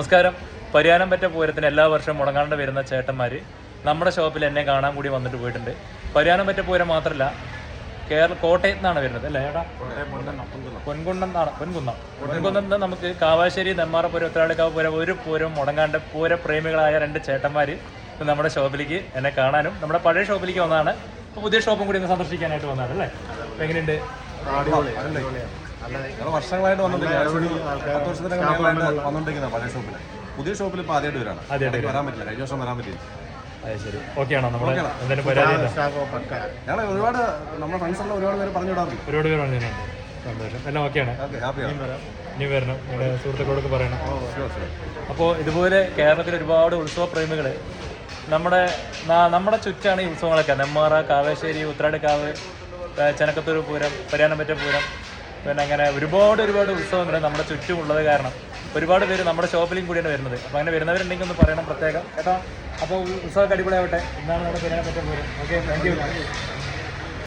നമസ്കാരം. പരിയാനംപറ്റ പൂരത്തിന് എല്ലാ വർഷവും മുടങ്ങാണ്ട് വരുന്ന ചേട്ടന്മാർ നമ്മുടെ ഷോപ്പിൽ എന്നെ കാണാൻ കൂടി വന്നിട്ട് പോയിട്ടുണ്ട്. പരിയാനംപറ്റ പൂരം മാത്രമല്ല, കോട്ടയത്ത് നിന്നാണ് വരുന്നത് അല്ലേ ചേട്ടാ? പൊൻകുന്നം നമുക്ക് കാവാശ്ശേരി, നെന്മാറപ്പുരം, ഉത്രാളിക്കാവ് പൂരം ഒരു പൂരം മുടങ്ങാണ്ട് പൂരപ്രേമികളായ രണ്ട് ചേട്ടന്മാർ നമ്മുടെ ഷോപ്പിലേക്ക് എന്നെ കാണാനും നമ്മുടെ പഴയ ഷോപ്പിലേക്ക് വന്നതാണ്. ഇപ്പോൾ പുതിയ ഷോപ്പും കൂടി ഒന്ന് സന്ദർശിക്കാനായിട്ട് വന്നതാണ് അല്ലേ? അപ്പോൾ എങ്ങനെയുണ്ട്? വർഷങ്ങളായിട്ട് വന്നോണ്ടിരിക്കുന്ന പഴയ ഷോപ്പിൽ പുതിയ ഷോപ്പിൽ ഇപ്പോൾ ആദ്യമായിട്ട് വരാണ്. വരാൻ പറ്റില്ല, കഴിഞ്ഞ വർഷം വരാൻ പറ്റില്ല. ശരി, ഓക്കെ ആണോ? നമ്മൾ ഞങ്ങൾ ഒരുപാട് നമ്മുടെ ഫ്രണ്ട്സെല്ലാം ഒരുപാട് പേര് പറഞ്ഞു വിടാറുണ്ട്. ഒരുപാട് പേര് പറഞ്ഞു സന്തോഷം. എല്ലാം ഓക്കെയാണ്. ഇനി വരണം, നമ്മുടെ സുഹൃത്തുക്കളോടൊക്കെ പറയണം. അപ്പോൾ ഇതുപോലെ കേരളത്തിൽ ഒരുപാട് ഉത്സവ പ്രേമികൾ നമ്മുടെ ചുറ്റാണ് ഈ ഉത്സവങ്ങളൊക്കെ. നെന്മാറ, കാവാശ്ശേരി, ഉത്രാടിക്കാവ്, ചെനക്കത്തൂർ പൂരം, പരിയാനംപറ്റ പൂരം, പിന്നെ അങ്ങനെ ഒരുപാട് ഉത്സവങ്ങൾ നമ്മുടെ ചുറ്റുമുള്ളത് കാരണം ഒരുപാട് പേര് നമ്മുടെ ഷോപ്പിലും കൂടിയാണ് വരുന്നത്. അപ്പോൾ അങ്ങനെ വരുന്നവരുണ്ടെങ്കിൽ ഒന്ന് പറയണം പ്രത്യേകം കേട്ടോ. അപ്പോൾ ഉത്സവമൊക്കെ അടിപൊളിയാവട്ടെ. ഇന്നാണ് നമ്മുടെ Pariyanampatta Pooram. Okay, thank you.